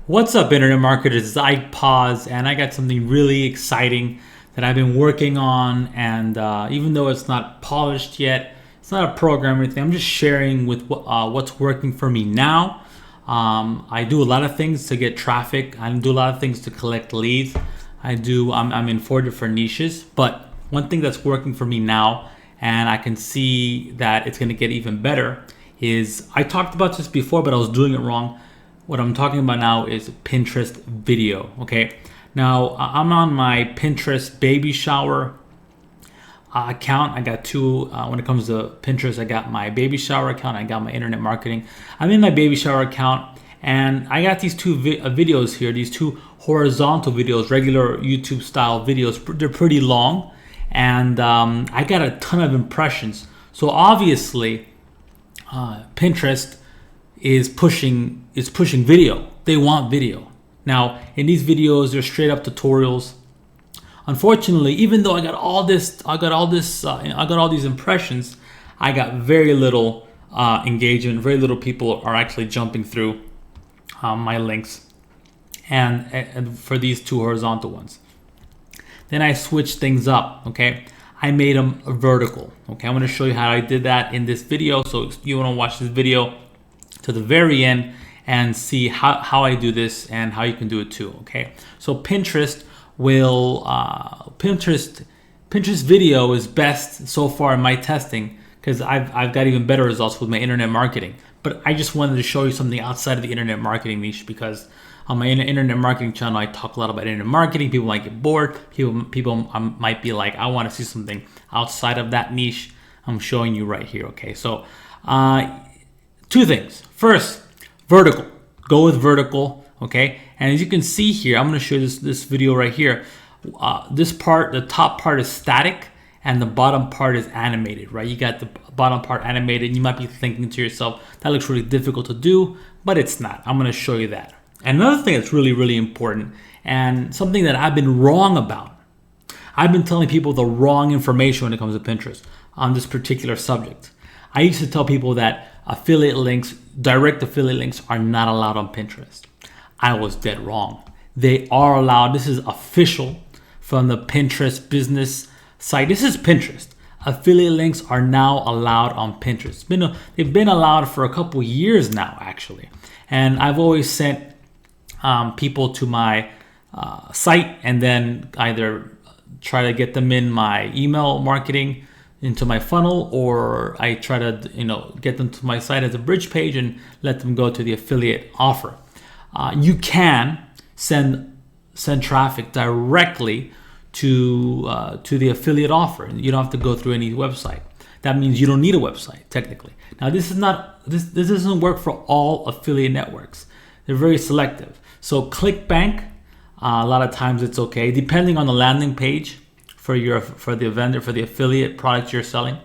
What's up, internet marketers? It's Ike Paz, and I got something really exciting that I've been working on. And even though it's not polished yet, it's not a program or anything. I'm just sharing with what's working for me now. I do a lot of things to get traffic. I do a lot of things to collect leads. I'm in 4 different niches, but one thing that's working for me now, and I can see that it's going to get even better, is I talked about this before, but I was doing it wrong. What I'm talking about now is Pinterest video. Okay, now I'm on my Pinterest baby shower account. I got two. When it comes to Pinterest, I got my baby shower account. I got my internet marketing. I'm in my baby shower account, and I got these two videos here. These two horizontal videos, regular YouTube style videos. They're pretty long, and I got a ton of impressions. So obviously, Pinterest is pushing video. They want video. Now, in these videos, they're straight up tutorials. Unfortunately, even though I got all these impressions, I got very little engagement. Very little people are actually jumping through my links, and for these two horizontal ones. Then I switched things up. Okay, I made them vertical. Okay, I'm going to show you how I did that in this video. So you want to watch this video to the very end and see how I do this and how you can do it too. Okay, so Pinterest video is best so far in my testing, because I've got even better results with my internet marketing. But I just wanted to show you something outside of the internet marketing niche, because on my internet marketing channel, I talk a lot about internet marketing. People might get bored. People might be like, I want to see something outside of that niche. I'm showing you right here. Okay, so two things. First, vertical. Go with vertical. Okay, and as you can see here, I'm going to show you this video right here. This part, the top part is static, and the bottom part is animated. Right? You got the bottom part animated. You might be thinking to yourself, that looks really difficult to do, but it's not. I'm going to show you that. And another thing that's really, really important, and something that I've been wrong about. I've been telling people the wrong information when it comes to Pinterest on this particular subject. I used to tell people that affiliate links, direct affiliate links, are not allowed on Pinterest. I was dead wrong. They are allowed. This is official from the Pinterest business site. This is Pinterest. Affiliate links are now allowed on Pinterest. They've been allowed for a couple years now, actually. And I've always sent people to my site, and then either try to get them in my email marketing into my funnel, or I try to get them to my site as a bridge page and let them go to the affiliate offer. You can send traffic directly to the affiliate offer. You don't have to go through any website. That means you don't need a website technically. Now this doesn't work for all affiliate networks. They're very selective. So ClickBank, a lot of times it's okay, depending on the landing page for the vendor, for the affiliate product you're selling.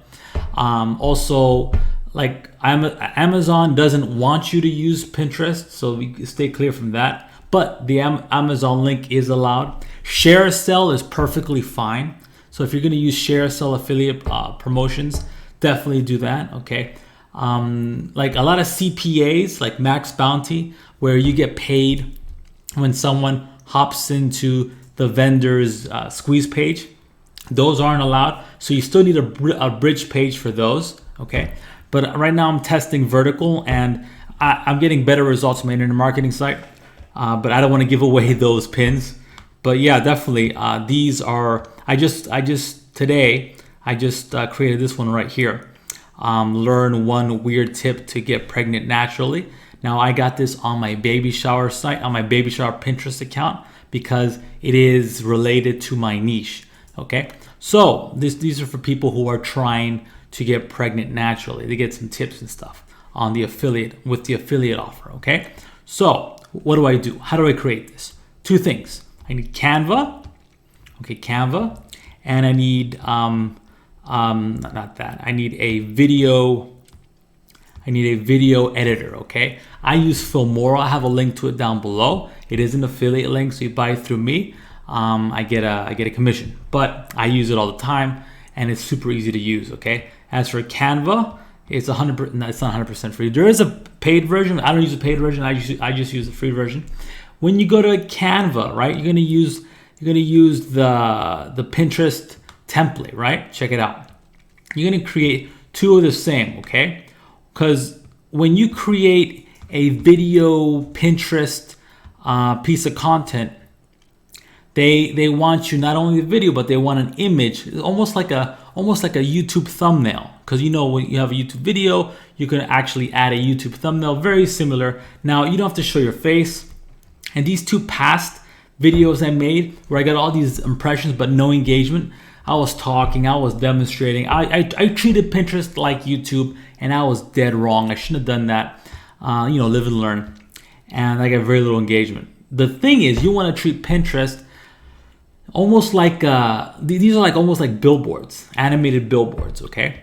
Also, like Amazon doesn't want you to use Pinterest, so we stay clear from that. But the Amazon link is allowed. Share sell is perfectly fine. So if you're going to use share sell affiliate promotions, definitely do that. Okay. Like a lot of CPAs, like Max Bounty, where you get paid when someone hops into the vendor's squeeze page. Those aren't allowed. So you still need a bridge page for those. Okay. But right now I'm testing vertical, and I'm getting better results on my internet marketing site. But I don't want to give away those pins. But yeah, definitely. These are, I just today, I just created this one right here. Learn one weird tip to get pregnant naturally. Now I got this on my baby shower site, on my baby shower Pinterest account, because it is related to my niche. Okay, so these are for people who are trying to get pregnant naturally. They get some tips and stuff on the affiliate, with the affiliate offer. Okay, so what do I do? How do I create this? Two things. I need Canva. Okay, Canva, and I need not that. I need a video editor. Okay, I use Filmora. I have a link to it down below. It is an affiliate link, so you buy it through me. I get a commission, but I use it all the time, and it's super easy to use. Okay. As for Canva, it's 100%. No, it's not 100% free. There is a paid version. I don't use a paid version. I just use the free version. When you go to Canva, right, you're gonna use the Pinterest template, right? Check it out. You're gonna create two of the same, okay? Because when you create a video Pinterest piece of content, they want you not only the video, but they want an image. It's almost like a YouTube thumbnail. Because when you have a YouTube video, you can actually add a YouTube thumbnail, very similar. Now you don't have to show your face. And these two past videos I made where I got all these impressions but no engagement, I was talking, I was demonstrating. I treated Pinterest like YouTube, and I was dead wrong. I shouldn't have done that. Live and learn. And I got very little engagement. The thing is, you want to treat Pinterest almost like these are like almost like billboards, animated billboards, okay?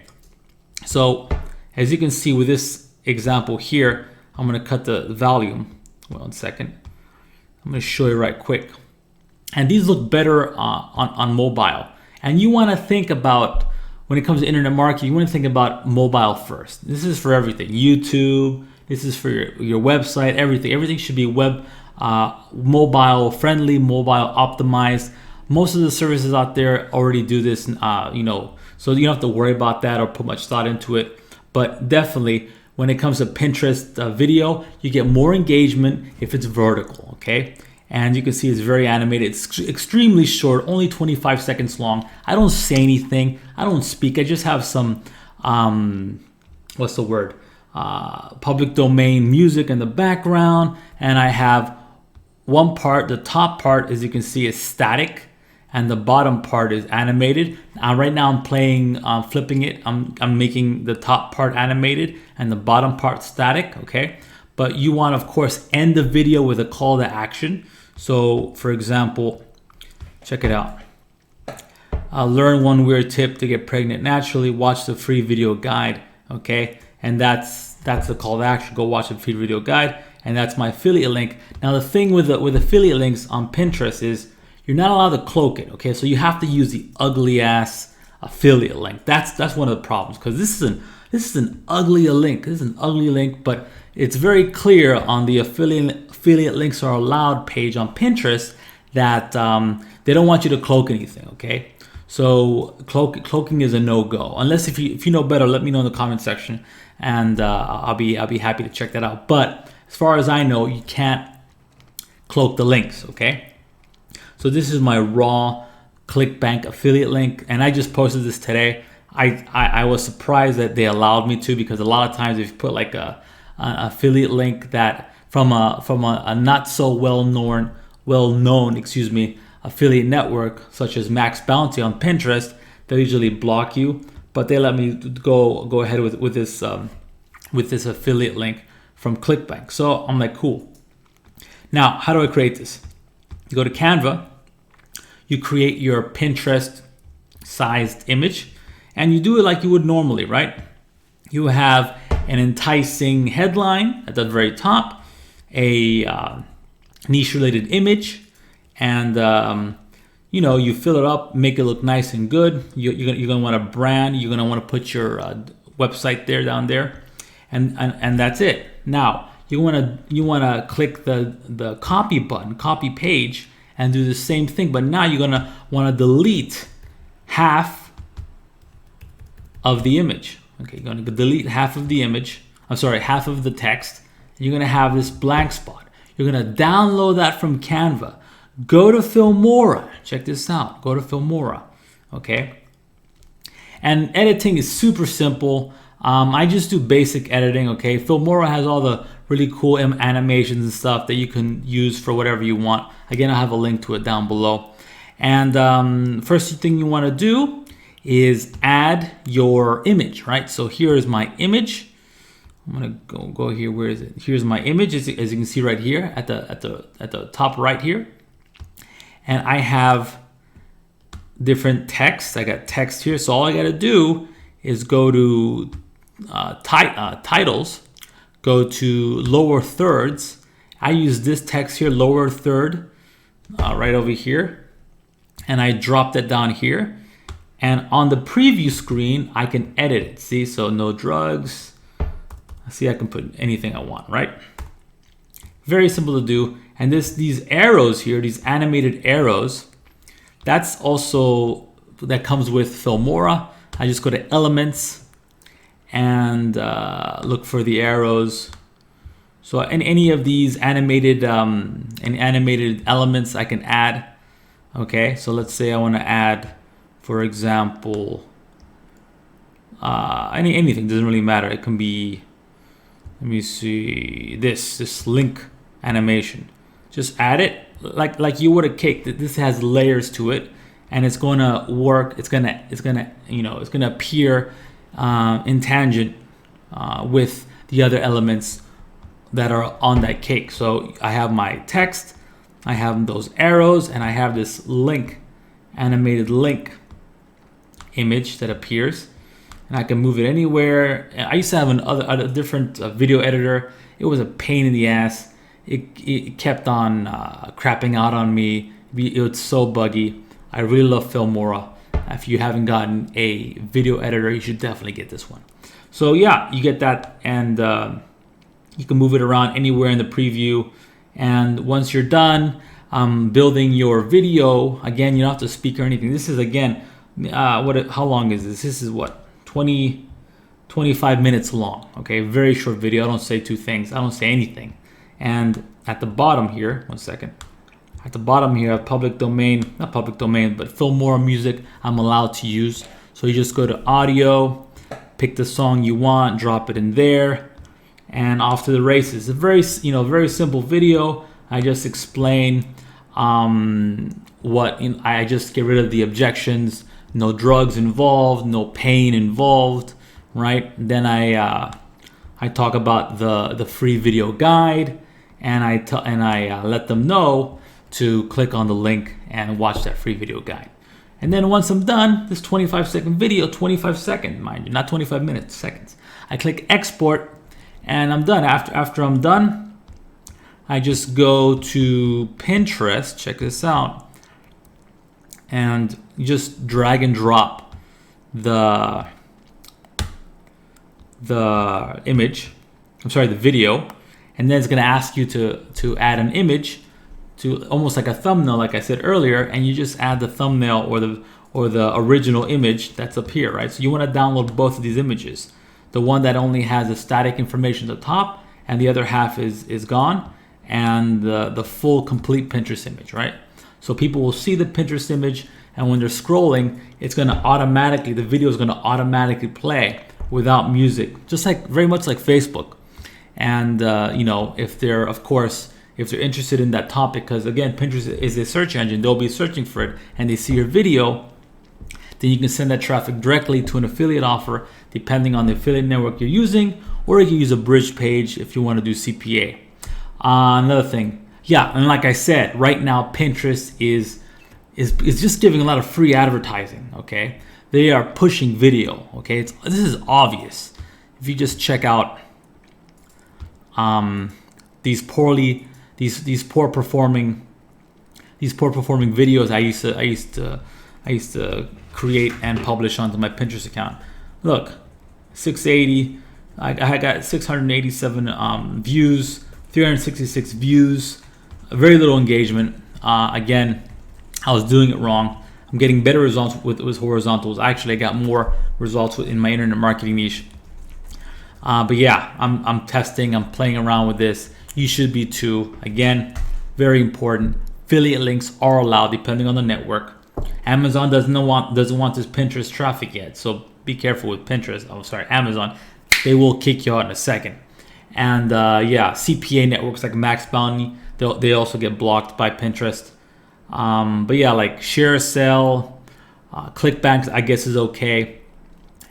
So as you can see with this example here, I'm gonna cut the volume. 1 second. I'm gonna show you right quick. And these look better on mobile. And you wanna think about, when it comes to internet marketing, you wanna think about mobile first. This is for everything. YouTube, this is for your website, everything. Everything should be mobile friendly, mobile optimized. Most of the services out there already do this, so you don't have to worry about that or put much thought into it. But definitely, when it comes to Pinterest video, you get more engagement if it's vertical, okay? And you can see it's very animated. It's extremely short, only 25 seconds long. I don't say anything. I don't speak. I just have some, public domain music in the background. And I have one part, the top part, as you can see, is static. And the bottom part is animated. Right now I'm playing, flipping it. I'm making the top part animated and the bottom part static, okay? But you want, of course, end the video with a call to action. So, for example, check it out. Learn one weird tip to get pregnant naturally. Watch the free video guide, okay? And that's the call to action. Go watch the free video guide, and that's my affiliate link. Now, the thing with affiliate links on Pinterest is you're not allowed to cloak it, okay? So you have to use the ugly ass affiliate link. That's one of the problems, because this is an ugly link. This is an ugly link, but it's very clear on the affiliate links are allowed page on Pinterest that they don't want you to cloak anything, okay? So cloaking is a no-go. Unless if you know better, let me know in the comment section, and I'll be happy to check that out. But as far as I know, you can't cloak the links, okay? So this is my raw ClickBank affiliate link, and I just posted this today. I was surprised that they allowed me to, because a lot of times if you put like an affiliate link that from a not so well known affiliate network such as Max Bounty on Pinterest, they usually block you. But they let me go ahead with this affiliate link from ClickBank. So I'm like, cool. Now, how do I create this? You go to Canva, you create your Pinterest sized image, and you do it like you would normally, right? You have an enticing headline at the very top, a niche related image, and you fill it up, make it look nice and good. You're gonna want a brand. You're gonna want to put your website down there, and that's it. Now you wanna click the copy button, copy page, and do the same thing. But now you're gonna want to delete half of the image. Okay, you're gonna delete half of the image. Half of the text. You're gonna have this blank spot. You're gonna download that from Canva. Go to Filmora. Check this out. Go to Filmora. Okay. And editing is super simple. I just do basic editing. Okay. Filmora has all the really cool animations and stuff that you can use for whatever you want. Again, I have a link to it down below. And first thing you want to do is add your image, right? So here is my image. I'm gonna go here. Where is it? Here's my image, as you can see right here at the top right here. And I have different text. I got text here. So all I got to do is go to titles, go to lower thirds. I use this text here, lower third, right over here. And I drop that down here. And on the preview screen, I can edit it. See, so no drugs. See, I can put anything I want, right? Very simple to do. And these arrows here, these animated arrows, that's also, that comes with Filmora. I just go to Elements and look for the arrows. So in any of these animated elements I can add. Okay, so let's say I want to add, for example, anything, doesn't really matter. It can be, let me see, this link animation. Just add it like you would a cake. This has layers to it, and it's going to work. It's gonna appear in tangent with the other elements that are on that cake. So I have my text, I have those arrows, and I have this link, animated link image that appears, and I can move it anywhere. I used to have a different video editor. It was a pain in the ass. It kept on crapping out on me. It was so buggy. I really love Filmora. If you haven't gotten a video editor, you should definitely get this one. So yeah, you get that, and you can move it around anywhere in the preview. And once you're done building your video, again, you don't have to speak or anything. This is, again, how long is this? This is what, 25 minutes long. Okay, very short video. I don't say two things. I don't say anything. And at the bottom here, one second. At the bottom here, I have public domain, not public domain, but Filmora music I'm allowed to use. So you just go to audio, pick the song you want, drop it in there, and off to the races. It's a very, very simple video. I just explain I just get rid of the objections, no drugs involved, no pain involved, right? Then I talk about the free video guide, and I let them know to click on the link and watch that free video guide. And then once I'm done, this 25-second video, 25 seconds, mind you, not 25 minutes, seconds. I click export, and I'm done. After I'm done, I just go to Pinterest, check this out, and just drag and drop the image, the video, and then it's gonna ask you to add an image, to almost like a thumbnail, like I said earlier, and you just add the thumbnail or the original image that's up here, right? So you want to download both of these images. The one that only has the static information at the top, and the other half is gone, and the full complete Pinterest image, right? So people will see the Pinterest image, and when they're scrolling, it's gonna automatically, the video is gonna automatically play without music, just like, very much like Facebook. And if they're interested in that topic, because again, Pinterest is a search engine, they'll be searching for it, and they see your video, then you can send that traffic directly to an affiliate offer, depending on the affiliate network you're using, or you can use a bridge page if you want to do CPA. Another thing, yeah, and like I said, right now Pinterest is just giving a lot of free advertising. Okay, they are pushing video. Okay, this is obvious. If you just check out these poor performing videos I used to create and publish onto my Pinterest account. Look, 680. I got 687 views, 366 views, very little engagement. Again, I was doing it wrong. I'm getting better results with horizontals. Actually, I got more results in my internet marketing niche. But yeah, I'm testing, I'm playing around with this. You should be too. Again, very important. Affiliate links are allowed depending on the network. Amazon doesn't want this Pinterest traffic yet, so be careful with Pinterest. Oh, sorry, Amazon. They will kick you out in a second. And yeah, CPA networks like Max Bounty, they also get blocked by Pinterest. But yeah, like Share Sell, ClickBank, I guess is okay.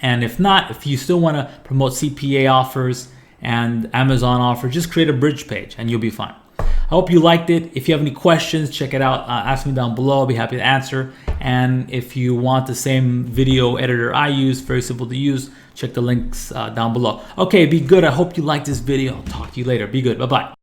And if not, if you still want to promote CPA offers and Amazon offers, just create a bridge page and you'll be fine. I hope you liked it. If you have any questions, check it out. Ask me down below. I'll be happy to answer. And if you want the same video editor I use, very simple to use, check the links down below. Okay, be good. I hope you liked this video. I'll talk to you later. Be good. Bye-bye.